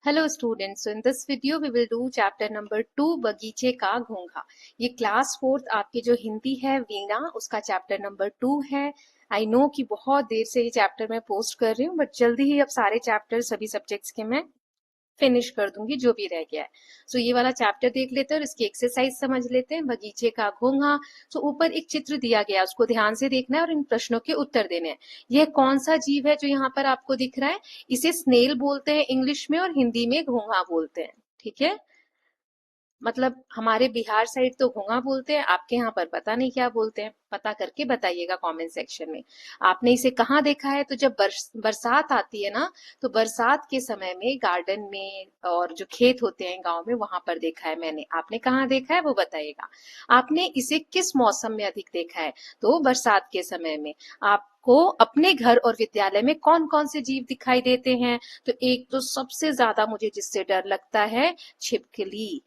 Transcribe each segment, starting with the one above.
Hello students, so in this video we will do chapter number 2 बगीचे का घोंघा। ये क्लास 4th आपकी जो हिंदी है वीणा उसका चैप्टर नंबर 2 है। आई नो कि बहुत देर से ये चैप्टर मैं पोस्ट कर रही हूँ बट जल्दी ही अब सारे चैप्टर सभी सब्जेक्ट्स के मैं फिनिश कर दूंगी जो भी रह गया है। सो ये वाला चैप्टर देख लेते हैं और इसकी एक्सरसाइज समझ लेते हैं। बगीचे का घोंघा। सो ऊपर एक चित्र दिया गया है, उसको ध्यान से देखना है और इन प्रश्नों के उत्तर देने हैं। यह कौन सा जीव है जो यहाँ पर आपको दिख रहा है? इसे स्नेल बोलते हैं इंग्लिश में और हिंदी में घोंघा बोलते हैं। ठीक है, मतलब हमारे बिहार साइड तो घोंघा बोलते हैं, आपके यहाँ पर पता नहीं क्या बोलते हैं। पता करके बताइएगा कमेंट सेक्शन में। आपने इसे कहाँ देखा है? तो जब बरसात आती है ना, तो बरसात के समय में गार्डन में और जो खेत होते हैं गांव में वहां पर देखा है मैंने। आपने कहाँ देखा है वो बताइएगा। आपने इसे किस मौसम में अधिक देखा है? तो बरसात के समय में। आपको अपने घर और विद्यालय में कौन कौन से जीव दिखाई देते हैं? तो एक तो सबसे ज्यादा मुझे जिससे डर लगता है, छिपकली।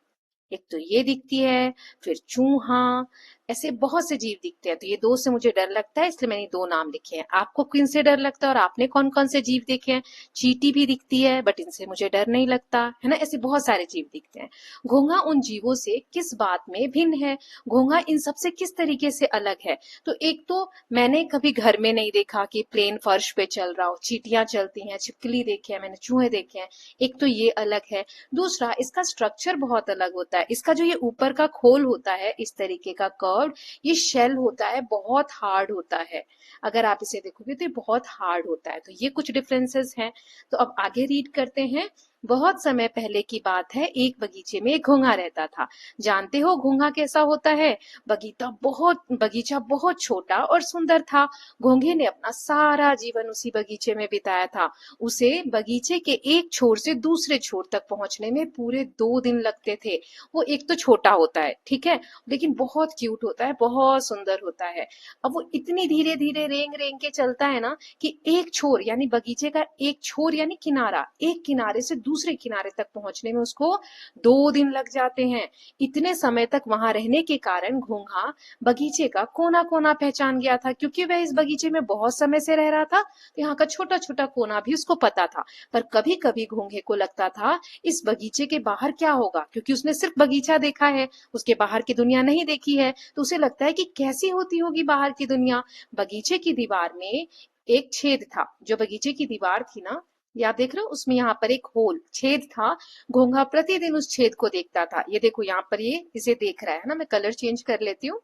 एक तो ये दिखती है, फिर चूहा, ऐसे बहुत से जीव दिखते हैं। तो ये दो से मुझे डर लगता है, इसलिए मैंने दो नाम लिखे हैं। आपको किन से डर लगता है और आपने कौन कौन से जीव देखे हैं? चींटी भी दिखती है बट इनसे मुझे डर नहीं लगता है ना। ऐसे बहुत सारे जीव दिखते हैं। घोंघा उन जीवों से किस बात में भिन्न है? घोंघा इन सबसे किस तरीके से अलग है? तो एक तो मैंने कभी घर में नहीं देखा कि प्लेन फर्श पे चल रहा हो, चींटियां चलती हैं, छिपकली देखे हैं मैंने, चूहे देखे हैं। एक तो ये अलग है। दूसरा, इसका स्ट्रक्चर बहुत अलग होता है। इसका जो ये ऊपर का खोल होता है इस तरीके का कर्व, ये शेल होता है, बहुत हार्ड होता है। अगर आप इसे देखोगे तो ये बहुत हार्ड होता है। तो ये कुछ डिफरेंसेस हैं। तो अब आगे रीड करते हैं। बहुत समय पहले की बात है, एक बगीचे में एक घोंघा रहता था। जानते हो घोंघा कैसा होता है? बगीचा बहुत छोटा और सुंदर था। घोंघे ने अपना सारा जीवन उसी बगीचे में बिताया था। उसे बगीचे के एक छोर से दूसरे छोर तक पहुंचने में पूरे 2 दिन लगते थे। वो एक तो छोटा होता है, ठीक है, लेकिन बहुत क्यूट होता है, बहुत सुंदर होता है। अब वो इतनी धीरे धीरे रेंग रेंग के चलता है ना कि एक छोर यानी बगीचे का एक छोर यानी किनारा, एक किनारे से दूसरे किनारे तक पहुंचने में उसको 2 दिन लग जाते हैं। इतने समय तक वहां रहने के कारण घोंघा बगीचे का कोना कोना पहचान गया था। क्योंकि वह इस बगीचे में बहुत समय से रह रहा था तो यहाँ का छोटा छोटा कोना भी उसको पता था। पर कभी कभी घोंघे को लगता था इस बगीचे के बाहर क्या होगा, क्योंकि उसने सिर्फ बगीचा देखा है, उसके बाहर की दुनिया नहीं देखी है। तो उसे लगता है कि कैसी होती होगी बाहर की दुनिया। बगीचे की दीवार में एक छेद था। जो बगीचे की दीवार थी ना, ये आप देख रहे हो, उसमें यहाँ पर एक होल छेद था। घोंघा प्रतिदिन उस छेद को देखता था। ये देखो यहाँ पर ये इसे देख रहा है ना। मैं कलर चेंज कर लेती हूँ।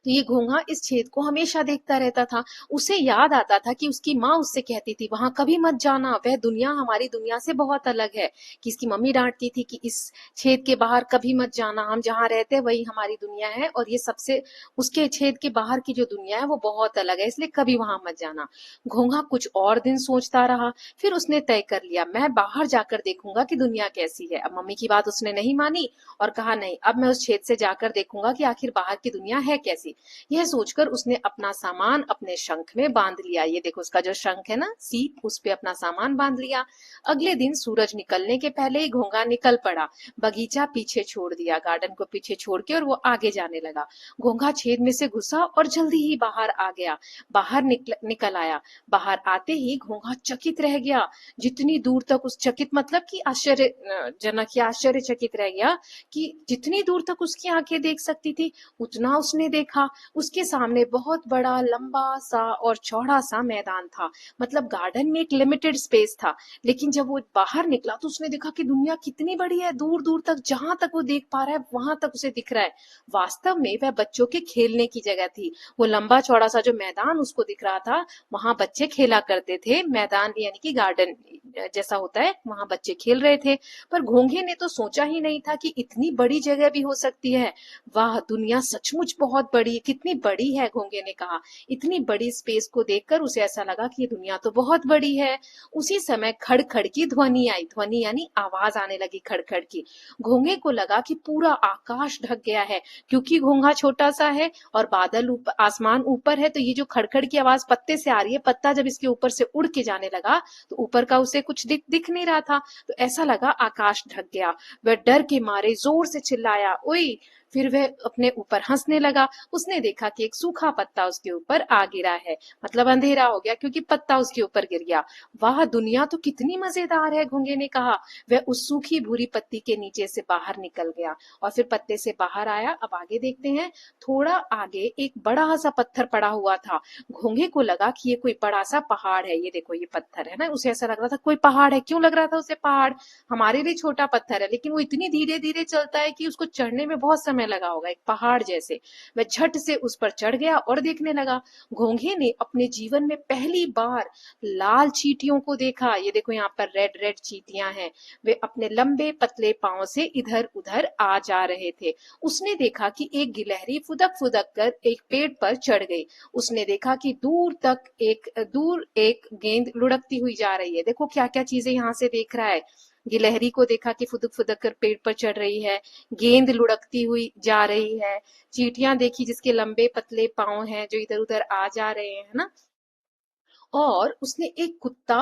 तो ये घोंघा इस छेद को हमेशा देखता रहता था। उसे याद आता था कि उसकी माँ उससे कहती थी वहां कभी मत जाना, वह दुनिया हमारी दुनिया से बहुत अलग है। कि इसकी मम्मी डांटती थी कि इस छेद के बाहर कभी मत जाना, हम जहाँ रहते हैं वही हमारी दुनिया है और ये सबसे उसके छेद के बाहर की जो दुनिया है वो बहुत अलग है, इसलिए कभी वहां मत जाना। घोंघा कुछ और दिन सोचता रहा। फिर उसने तय कर लिया मैं बाहर जाकर देखूंगा कि दुनिया कैसी है। अब मम्मी की बात उसने नहीं मानी और कहा नहीं, अब मैं उस छेद से जाकर देखूंगा कि आखिर बाहर की दुनिया है कैसी। यह सोचकर उसने अपना सामान अपने शंख में बांध लिया। ये देखो उसका जो शंख है ना, सीप, उस पे अपना सामान बांध लिया। अगले दिन सूरज निकलने के पहले ही घोंघा निकल पड़ा। बगीचा पीछे छोड़ दिया, गार्डन को पीछे छोड़ के, और वो आगे जाने लगा। घोंघा छेद में से घुसा और जल्दी ही बाहर आ गया। बाहर निकल आया। बाहर आते ही घोंघा चकित रह गया। जितनी दूर तक उस चकित मतलब कि आश्चर्यजनक या आश्चर्यचकित रह गया कि जितनी दूर तक उसकी आंखें देख सकती थी उतना उसने देखा। उसके सामने बहुत बड़ा लंबा सा और चौड़ा सा मैदान था। मतलब गार्डन में एक लिमिटेड स्पेस था। लेकिन जब वो बाहर निकला तो उसने देखा कि दुनिया कितनी बड़ी है। दूर दूर तक जहां तक वो देख पा रहा है वहां तक उसे दिख रहा है। वास्तव में वह बच्चों के खेलने की जगह थी। वो लंबा चौड़ा सा जो मैदान उसको दिख रहा था, वहां बच्चे खेला करते थे। मैदान यानी कि गार्डन जैसा होता है, वहां बच्चे खेल रहे थे। पर घोंघे ने तो सोचा ही नहीं था कि इतनी बड़ी जगह भी हो सकती है। वाह, दुनिया सचमुच बहुत बड़ी, कितनी बड़ी है, घोंघे ने कहा। इतनी बड़ी स्पेस को देखकर उसे ऐसा लगा कि ये दुनिया तो बहुत बड़ी है। उसी समय खड़-खड़ की ध्वनि आई। ध्वनि यानी आवाज आने लगी खड़-खड़ की। घोंघे को लगा कि पूरा आकाश ढक गया है। क्योंकि घोंघा छोटा सा है और बादल ऊपर, आसमान ऊपर है, तो ये जो खड़-खड़ की आवाज पत्ते से आ रही है, पत्ता जब इसके ऊपर से उड़ के जाने लगा तो ऊपर का उसे कुछ दिख नहीं रहा था। तो ऐसा लगा आकाश ढक गया। वह डर के मारे जोर से चिल्लाया, ओए! फिर वह अपने ऊपर हंसने लगा। उसने देखा कि एक सूखा पत्ता उसके ऊपर आ गिरा है, मतलब अंधेरा हो गया क्योंकि पत्ता उसके ऊपर गिर गया। वाह, दुनिया तो कितनी मजेदार है, घोंघे ने कहा। वह उस सूखी भूरी पत्ती के नीचे से बाहर निकल गया और फिर पत्ते से बाहर आया। अब आगे देखते हैं। थोड़ा आगे एक बड़ा सा पत्थर पड़ा हुआ था। घोंघे को लगा कि ये कोई बड़ा सा पहाड़ है। ये देखो, ये पत्थर है ना, उसे ऐसा लग रहा था कोई पहाड़ है। क्यों लग रहा था उसे पहाड़? हमारे लिए छोटा पत्थर है, लेकिन वो इतनी धीरे धीरे चलता है कि उसको चढ़ने में बहुत समय लगा होगा, एक पहाड़ जैसे। वह झट से उस पर चढ़ गया और देखने लगा। घोंघे ने अपने जीवन में पहली बार लाल चींटियों को देखा। ये देखो, यहाँ पर रेड रेड चींटियां हैं। वे अपने लंबे पतले पांव से इधर उधर आ जा रहे थे। उसने देखा कि एक गिलहरी फुदक फुदक कर एक पेड़ पर चढ़ गई। उसने देखा कि दूर एक गेंद लुढ़कती हुई जा रही है। देखो क्या क्या चीजें यहाँ से देख रहा है। गिलहरी को देखा कि फुदक फुदक कर पेड़ पर चढ़ रही है, गेंद लुढ़कती हुई जा रही है, चींटियां देखी जिसके लंबे पतले पांव हैं जो इधर उधर आ जा रहे हैं, है ना। और उसने एक कुत्ता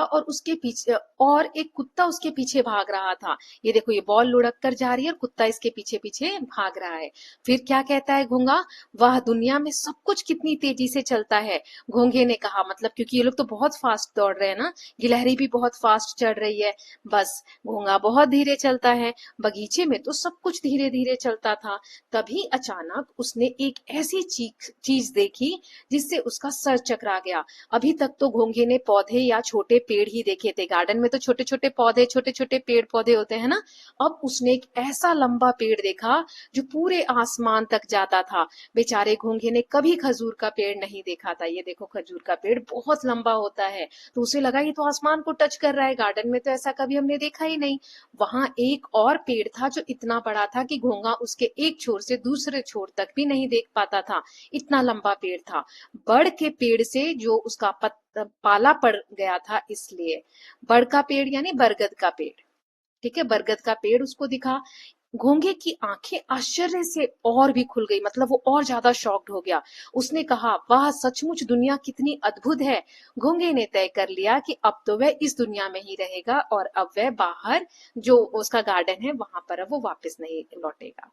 उसके पीछे भाग रहा था। ये देखो, ये बॉल लुढ़क कर जा रही है और कुत्ता इसके पीछे पीछे भाग रहा है। फिर क्या कहता है घोंगा? वाह, दुनिया में सब कुछ कितनी तेजी से चलता है, घोंघे ने कहा। मतलब क्योंकि ये लोग तो बहुत फास्ट दौड़ रहे हैं ना, गिलहरी भी बहुत फास्ट चढ़ रही है, बस घोंगा बहुत धीरे चलता है। बगीचे में तो सब कुछ धीरे धीरे चलता था। तभी अचानक उसने एक ऐसी चीज देखी जिससे उसका सर चकरा गया। अभी तक तो घोंघे ने पौधे या छोटे पेड़ ही देखे थे। गार्डन में तो छोटे छोटे पौधे, छोटे छोटे पेड़ पौधे होते हैं ना। अब उसने एक ऐसा लंबा पेड़ देखा जो पूरे आसमान तक जाता था। बेचारे घोंघे ने कभी खजूर का पेड़ नहीं देखा था। ये देखो, खजूर का पेड़ बहुत लंबा होता है। तो उसे लगा ये तो आसमान को टच कर रहा है, गार्डन में तो ऐसा कभी हमने देखा ही नहीं। वहां एक और पेड़ था जो इतना बड़ा था कि घोंघा उसके एक छोर से दूसरे छोर तक भी नहीं देख पाता था, इतना लंबा पेड़ था। बड़ के पेड़ से जो उसका पाला पड़ गया था, इसलिए। बड़ का पेड़ यानी बरगद का पेड़। ठीक है, बरगद का पेड़ उसको दिखा। घोंघे की आंखें आश्चर्य से और भी खुल गई, मतलब वो और ज्यादा शॉक्ड हो गया। उसने कहा, वाह, सचमुच दुनिया कितनी अद्भुत है। घोंघे ने तय कर लिया कि अब तो वह इस दुनिया में ही रहेगा और अब वह बाहर जो उसका गार्डन है वहां पर अब वो वापस नहीं लौटेगा।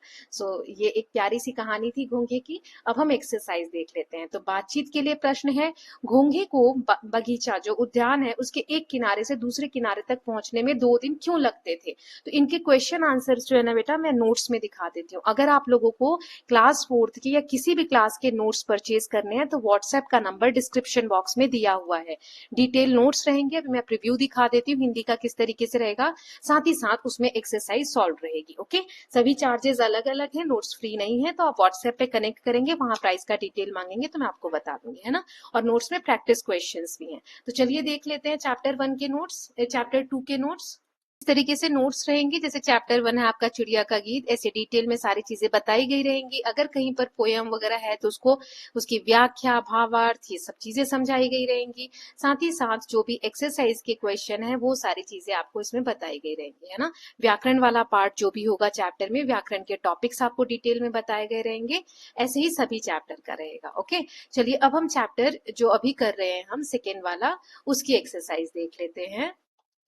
ये एक प्यारी सी कहानी थी घोंघे की। अब हम एक्सरसाइज देख लेते हैं। तो बातचीत के लिए प्रश्न है, घोंघे को बगीचा जो उद्यान है उसके एक किनारे से दूसरे किनारे तक पहुंचने में 2 दिन क्यों लगते थे? तो इनके क्वेश्चन आंसर्स जो है ना बेटा, मैं नोट्स में दिखा देती हूँ। अगर आप लोगों को क्लास 4th की या किसी भी क्लास के नोट्स परचेज करने हैं तो व्हाट्सएप का नंबर डिस्क्रिप्शन बॉक्स में दिया हुआ है। डिटेल नोट्स रहेंगे। अभी मैं प्रीव्यू दिखा देती हूँ हिंदी का किस तरीके से रहेगा, साथ ही साथ उसमें एक्सरसाइज सॉल्व रहेगी। ओके, सभी चार्जेस अलग अलग है, नोट्स फ्री नहीं है। तो आप व्हाट्सएप पे कनेक्ट करेंगे, वहां प्राइस का डिटेल मांगेंगे तो मैं आपको बता दूंगी, है ना। और नोट्स में प्रैक्टिस क्वेश्चन भी हैं। तो चलिए देख लेते हैं चैप्टर 1 के नोट्स, चैप्टर 2 के नोट्स। इस तरीके से नोट्स रहेंगे। जैसे चैप्टर 1 है आपका चिड़िया का गीत, ऐसे डिटेल में सारी चीजें बताई गई रहेंगी। अगर कहीं पर पोयम वगैरह है तो उसको, उसकी व्याख्या, भावार्थ, ये सब चीजें समझाई गई रहेंगी। साथ ही साथ जो भी एक्सरसाइज के क्वेश्चन है वो सारी चीजें आपको इसमें बताई गई रहेंगी, है ना। व्याकरण वाला पार्ट जो भी होगा चैप्टर में, व्याकरण के टॉपिक्स आपको डिटेल में बताए गए रहेंगे। ऐसे ही सभी चैप्टर का रहेगा। ओके, चलिए अब हम चैप्टर जो अभी कर रहे हैं हम सेकेंड वाला, उसकी एक्सरसाइज देख लेते हैं।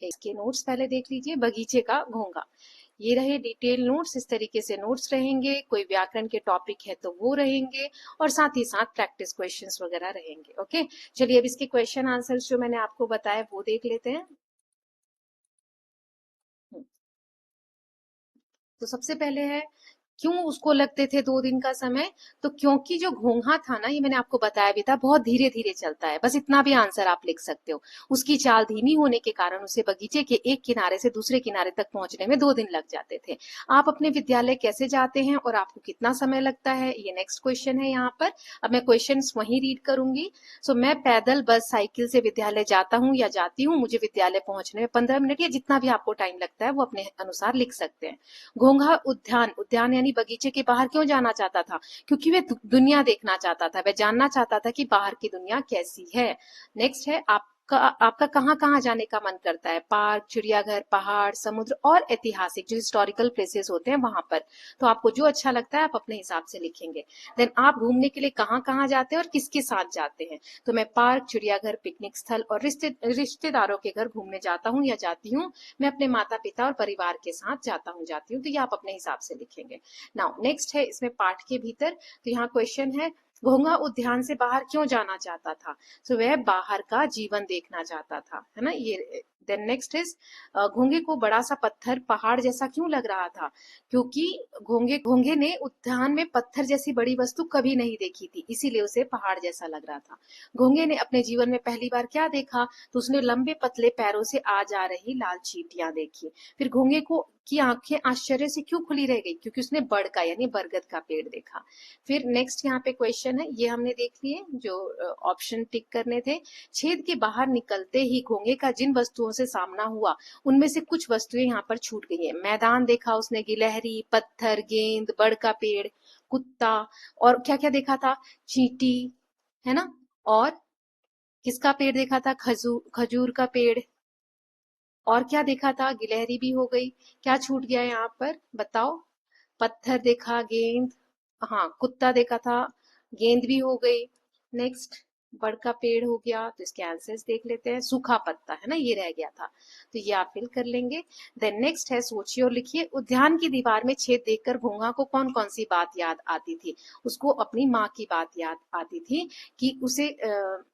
इसके नोट्स पहले देख लीजिए, बगीचे का घोंघा। ये रहे डिटेल नोट्स। इस तरीके से नोट्स रहेंगे। कोई व्याकरण के टॉपिक है तो वो रहेंगे और साथ ही साथ प्रैक्टिस क्वेश्चंस वगैरह रहेंगे। ओके, चलिए अब इसके क्वेश्चन आंसर्स जो मैंने आपको बताया वो देख लेते हैं। तो सबसे पहले है, क्यों उसको लगते थे 2 दिन का समय? तो क्योंकि जो घोंघा था ना, ये मैंने आपको बताया भी था, बहुत धीरे धीरे चलता है। बस इतना भी आंसर आप लिख सकते हो। उसकी चाल धीमी होने के कारण उसे बगीचे के एक किनारे से दूसरे किनारे तक पहुंचने में 2 दिन लग जाते थे। आप अपने विद्यालय कैसे जाते हैं और आपको कितना समय लगता है, ये नेक्स्ट क्वेश्चन है यहाँ पर। अब मैं क्वेश्चन वहीं रीड करूंगी। मैं पैदल, बस, साइकिल से विद्यालय जाता हूँ या जाती हूँ। मुझे विद्यालय पहुंचने में 15 मिनट या जितना भी आपको टाइम लगता है वो अपने अनुसार लिख सकते हैं। घोंघा उद्यान, उद्यान यानी बगीचे के बाहर क्यों जाना चाहता था? क्योंकि वह दुनिया देखना चाहता था, वह जानना चाहता था कि बाहर की दुनिया कैसी है। नेक्स्ट है, आप आपका कहाँ कहाँ जाने का मन करता है? पार्क, चिड़ियाघर, पहाड़, समुद्र और ऐतिहासिक जो हिस्टोरिकल प्लेसेस होते हैं वहां पर। तो आपको जो अच्छा लगता है आप अपने हिसाब से लिखेंगे। देन आप घूमने के लिए कहाँ कहाँ जाते हैं और किसके साथ जाते हैं? तो मैं पार्क, चिड़ियाघर, पिकनिक स्थल और रिश्तेदारों के घर घूमने जाता हूँ या जाती हूँ। मैं अपने माता पिता और परिवार के साथ जाता हूँ जाती हूँ। तो ये आप अपने हिसाब से लिखेंगे। नाउ नेक्स्ट है इसमें पाठ के भीतर। तो यहाँ क्वेश्चन है, घोंघा उद्यान से बाहर क्यों जाना चाहता था? तो वह बाहर का जीवन देखना चाहता था, है ना ये। देन नेक्स्ट इज, घोंघे को बड़ा सा पत्थर पहाड़ जैसा क्यों लग रहा था? क्योंकि घोंघे घोंघे ने उद्यान में पत्थर जैसी बड़ी वस्तु कभी नहीं देखी थी, इसीलिए उसे पहाड़ जैसा लग रहा था। घोंघे ने अपने जीवन में पहली बार क्या देखा? तो उसने लंबे पतले पैरों से आ जा रही लाल चींटियां देखी। फिर घोंघे को की आंखें आश्चर्य से क्यों खुली रह गई? क्योंकि उसने बड़ का यानी बरगद का पेड़ देखा। फिर नेक्स्ट यहाँ पे क्वेश्चन है, ये हमने देख लिए जो ऑप्शन टिक करने थे। छेद के बाहर निकलते ही घोंघे का जिन वस्तुओं से सामना हुआ उनमें से कुछ वस्तुएं यहाँ पर छूट गई है। मैदान देखा उसने, गिलहरी, पत्थर, गेंद, बड़ का पेड़, कुत्ता, और क्या क्या देखा था? चींटी, है ना। और किसका पेड़ देखा था? खजूर का पेड़। और क्या देखा था? गिलहरी भी हो गई। क्या छूट गया यहाँ पर बताओ? पत्थर देखा, गेंद, हाँ कुत्ता देखा था, गेंद भी हो गई। नेक्स्ट, बड़ का पेड़ हो गया। तो इसके आंसर्स देख लेते हैं। सूखा पत्ता, है ना, ये रह गया था। तो ये आप फिल कर लेंगे। देन नेक्स्ट है, सोचिए और लिखिए। उद्यान की दीवार में छेद देखकर घोंघा को कौन कौन सी बात याद आती थी? उसको अपनी माँ की बात याद आती थी कि उसे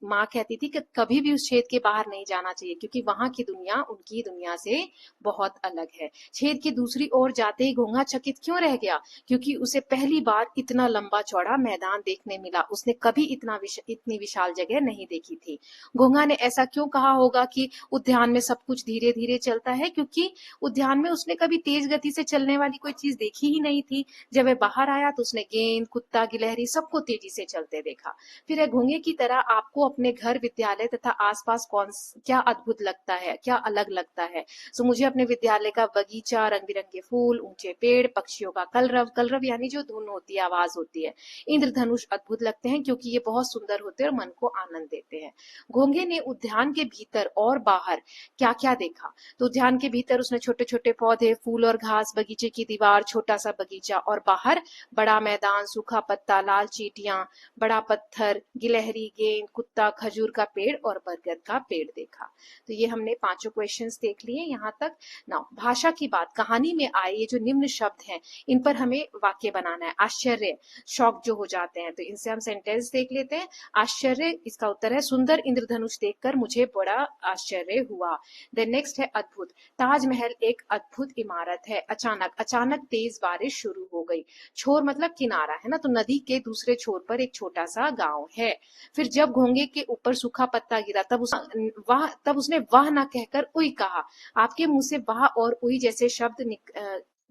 माँ कहती थी कि कभी भी उस छेद के बाहर नहीं जाना चाहिए क्योंकि वहां की दुनिया उनकी दुनिया से बहुत अलग है। छेद की दूसरी ओर जाते ही घोंघा चकित क्यों रह गया? क्योंकि उसे पहली बार इतना लंबा चौड़ा मैदान देखने मिला। उसने कभी इतनी विशाल जगह नहीं देखी थी। घोंघा ने ऐसा क्यों कहा होगा कि उद्यान में सब कुछ धीरे धीरे चलता है? क्योंकि उद्यान में उसने कभी तेज गति से चलने वाली कोई चीज देखी ही नहीं थी। जब वह बाहर आया तो उसने गेंद, कुत्ता, गिलहरी सबको तेजी से चलते देखा। फिर है, घोंघे की तरह आपको अपने घर, विद्यालय तथा आसपास क्या अद्भुत लगता है, क्या अलग लगता है? सो मुझे अपने विद्यालय का बगीचा, रंग बिरंगे फूल, ऊंचे पेड़, पक्षियों का कलरव, कलरव यानी जो धुन होती है, आवाज होती है, इंद्रधनुष अद्भुत लगते हैं क्योंकि ये बहुत सुंदर होते हैं और मन को आनंद देते हैं। घोंघे ने उद्यान के भीतर और बाहर क्या क्या देखा? तो उद्यान के भीतर उसने छोटे छोटे पौधे, फूल और घास, बगीचे की दीवार, छोटा सा बगीचा, और बाहर बड़ा मैदान, सूखा पत्ता, लाल चींटियां, बड़ा पत्थर, गिलहरी, गेंद, कुत्ता, खजूर का पेड़ और बरगद का पेड़ देखा। तो ये हमने पांचों क्वेश्चंस देख लिए यहाँ तक। नाउ भाषा की बात, कहानी में आए ये जो निम्न शब्द हैं इन पर हमें वाक्य बनाना है। आश्चर्य, शॉक जो हो जाते हैं, तो इनसे हम सेंटेंस देख लेते हैं। आश्चर्य, इसका उत्तर है सुंदर इंद्रधनुष देखकर मुझे बड़ा आश्चर्य हुआ। देन नेक्स्ट है अद्भुत। ताजमहल एक अद्भुत इमारत है। अचानक, अचानक तेज बारिश शुरू हो गई। छोर मतलब किनारा, है ना, तो नदी के दूसरे छोर पर एक छोटा सा गांव है। फिर जब घोंघे के ऊपर सूखा पत्ता गिरा तब उसने वाह ना कहकर उई कहा। आपके मुंह से वाह और उई जैसे शब्द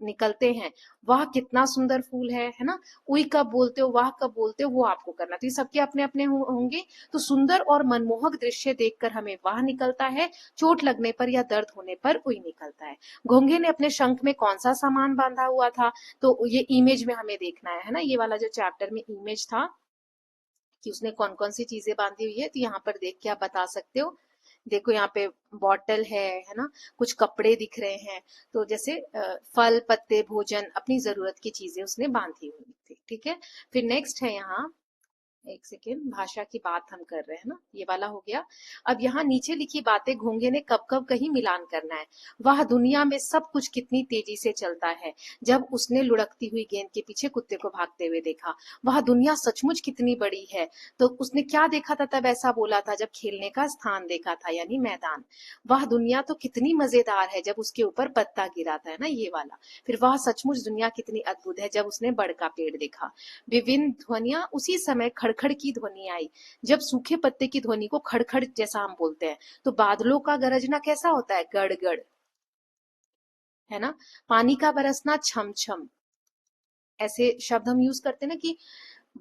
निकलते हैं। वाह कितना सुंदर फूल है ना। उई कब बोलते हो, वाह कब बोलते हो, वो आपको करना। तो ये सबके अपने अपने होंगे। तो सुंदर और मनमोहक दृश्य देखकर हमें वाह निकलता है। चोट लगने पर या दर्द होने पर उई निकलता है। घोंघे ने अपने शंख में कौन सा सामान बांधा हुआ था? तो ये इमेज में हमें देखना है ना, ये वाला जो चैप्टर में इमेज था कि उसने कौन कौन सी चीजें बांधी हुई है। तो यहाँ पर देख के आप बता सकते हो। देखो यहाँ पे बॉटल है ना, कुछ कपड़े दिख रहे हैं। तो जैसे फल, पत्ते, भोजन, अपनी जरूरत की चीजें उसने बांधी हुई थी। ठीक है। फिर नेक्स्ट है यहाँ, एक सेकेंड, भाषा की बात हम कर रहे हैं ना, ये वाला हो गया। अब यहाँ नीचे लिखी बातें घोंघे ने कब कब कहीं मिलान करना है। वह दुनिया में सब कुछ कितनी तेजी से चलता है। जब उसने लुढ़कती हुई गेंद के पीछे कुत्ते को भागते हुए देखा। वह दुनिया सचमुच कितनी बड़ी है। तो उसने क्या देखा था तब ऐसा बोला था? जब खेलने का स्थान देखा था यानी मैदान। वह दुनिया तो कितनी मजेदार है जब उसके ऊपर पत्ता गिरा था, है ना, ये वाला। फिर वह सचमुच दुनिया कितनी अद्भुत है जब उसने बड़ का पेड़ देखा। विभिन्न ध्वनियां, उसी समय खड़खड़ की ध्वनि आई। जब सूखे पत्ते की ध्वनि को खड़खड़ जैसा हम बोलते हैं, तो बादलों का गरजना कैसा होता है? गड़गड़, है ना। पानी का बरसना छम छम, ऐसे शब्द हम यूज करते हैं ना कि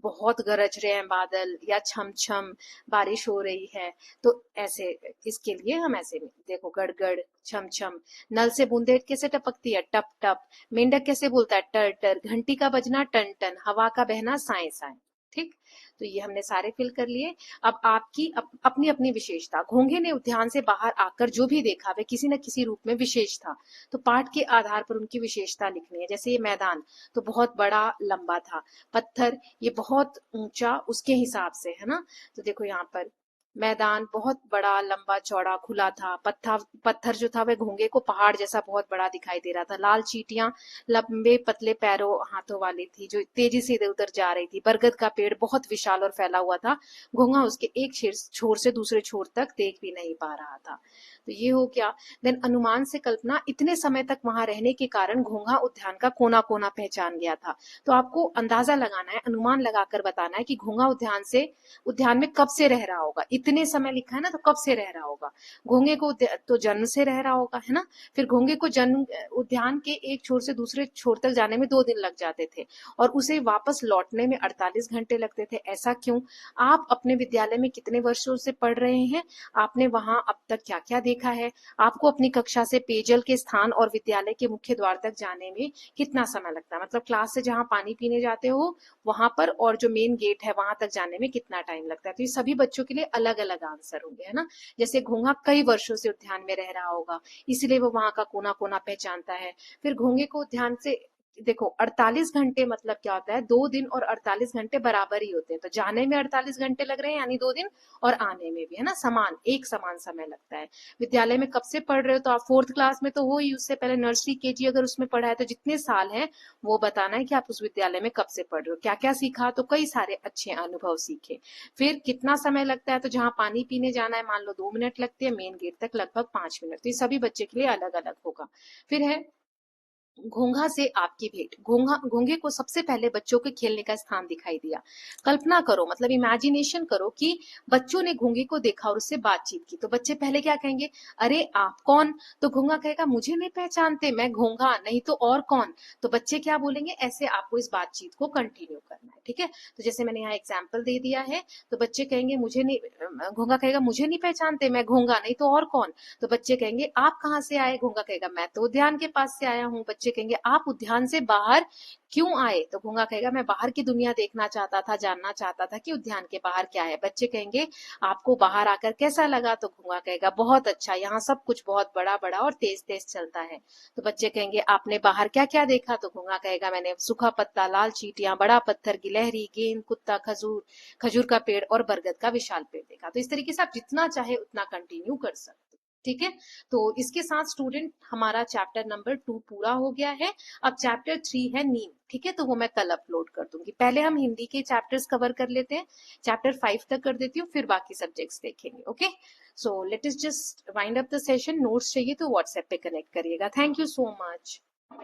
बहुत गरज रहे हैं बादल, या छम छम बारिश हो रही है। तो ऐसे, इसके लिए हम ऐसे देखो, गड़गड़, छम छम। नल से बूंदे कैसे टपकती है? टप टप। मेंढक कैसे बोलता है? टर टर। घंटी का बजना टन टन। हवा का बहना साए साए। ठीक। तो ये हमने सारे फिल कर लिए। अब आपकी अपनी अपनी विशेषता, घोंघे ने उद्यान से बाहर आकर जो भी देखा वह किसी न किसी रूप में विशेष था। तो पाठ के आधार पर उनकी विशेषता लिखनी है। जैसे ये मैदान तो बहुत बड़ा लंबा था, पत्थर ये बहुत ऊंचा उसके हिसाब से, है ना। तो देखो यहाँ पर मैदान बहुत बड़ा लंबा चौड़ा खुला था, पत्थर जो था वह घोंघे को पहाड़ जैसा बहुत बड़ा दिखाई दे रहा था। लाल चींटियां लंबे पतले पैरों हाथों वाली थी जो तेजी से इधर उधर जा रही थी। बरगद का पेड़ बहुत विशाल और फैला हुआ था, घोंघा उसके एक छोर से दूसरे छोर तक देख भी नहीं पा रहा था। तो ये हो गया। देन अनुमान से कल्पना, इतने समय तक वहां रहने के कारण घोंघा उद्यान का कोना कोना पहचान गया था। तो आपको अंदाजा लगाना है, अनुमान लगाकर बताना है कि घोंघा उद्यान में कब से रह रहा होगा। इतने समय लिखा है ना, तो कब से रह रहा होगा। घोंघे को तो जन्म से रह रहा होगा, है ना। फिर घोंघे को जन्म उद्यान के एक छोर से दूसरे छोर तक जाने में 2 दिन लग जाते थे और उसे वापस लौटने में 48 घंटे लगते थे। ऐसा क्यों? आप अपने विद्यालय में कितने वर्षों से पढ़ रहे हैं? आपने वहां अब तक क्या क्या देखा है? आपको अपनी कक्षा से पेयजल के स्थान और विद्यालय के मुख्य द्वार तक जाने में कितना समय लगता है? मतलब क्लास से जहां पानी पीने जाते हो वहां पर और जो मेन गेट है वहां तक जाने में कितना टाइम लगता है। तो ये सभी बच्चों के लिए अलग अलग आंसर होंगे, है ना। जैसे घोंघा कई वर्षों से उद्यान में रह रहा होगा, इसलिए वो वहां का कोना कोना पहचानता है। फिर घोंघे को उद्यान से देखो 48 घंटे मतलब क्या होता है, 2 दिन और 48 घंटे बराबर ही होते हैं। तो जाने में 48 घंटे लग रहे हैं यानी 2 दिन, और आने में भी, है ना, एक समान समय लगता है। विद्यालय में कब से पढ़ रहे हो? तो आप 4th क्लास में तो हो ही, उससे पहले नर्सरी केजी अगर उसमें पढ़ा है तो जितने साल हैं वो बताना है कि आप उस विद्यालय में कब से पढ़ रहे हो। क्या क्या सीखा? तो कई सारे अच्छे अनुभव सीखे। फिर कितना समय लगता है? तो जहां पानी पीने जाना है मान लो 2 मिनट लगते हैं, मेन गेट तक लगभग 5 मिनट। तो ये सभी बच्चे के लिए अलग अलग होगा। फिर है घोंघा से आपकी भेंट। घोंघे को सबसे पहले बच्चों के खेलने का स्थान दिखाई दिया। कल्पना करो, मतलब इमेजिनेशन करो कि बच्चों ने घोंघे को देखा और उससे बातचीत की। तो बच्चे पहले क्या कहेंगे? अरे आप कौन? तो घोंघा कहेगा मुझे नहीं पहचानते, मैं घोंघा नहीं तो और कौन। तो बच्चे क्या बोलेंगे? ऐसे आपको इस बातचीत को कंटिन्यू करना है, ठीक है। तो जैसे मैंने यहाँ एग्जाम्पल दे दिया है, तो बच्चे कहेंगे मुझे नहीं, घोंघा कहेगा मुझे नहीं पहचानते, मैं घोंघा नहीं तो और कौन। तो बच्चे कहेंगे आप कहाँ से आए? घोंघा कहेगा मैं तो उद्यान के पास से आया हूँ। बच्चे कहेंगे आप उद्यान से बाहर क्यों आए? तो घोंघा कहेगा मैं बाहर की दुनिया देखना चाहता था, जानना चाहता था कि उद्यान के बाहर क्या है। बच्चे कहेंगे आपको बाहर आकर कैसा लगा? तो घोंघा कहेगा बहुत अच्छा, यहाँ सब कुछ बहुत बड़ा बड़ा और तेज तेज चलता है। तो बच्चे कहेंगे आपने बाहर क्या क्या देखा? तो घोंघा कहेगा मैंने सूखा पत्ता, लाल चींटियां, बड़ा पत्थर, गिलहरी, गेंद, कुत्ता, खजूर, खजूर का पेड़ और बरगद का विशाल पेड़ देखा। तो इस तरीके से आप जितना चाहे उतना कंटिन्यू कर सकते हो, ठीक है। तो इसके साथ स्टूडेंट हमारा चैप्टर नंबर 2 पूरा हो गया है। अब चैप्टर 3 है नीम, ठीक है। तो वो मैं कल अपलोड कर दूंगी। पहले हम हिंदी के चैप्टर्स कवर कर लेते हैं, चैप्टर 5 तक कर देती हूँ, फिर बाकी सब्जेक्ट्स देखेंगे। Okay, so let us just wind up the session. Notes चाहिए तो व्हाट्सएप पे कनेक्ट करिएगा। Thank you so much.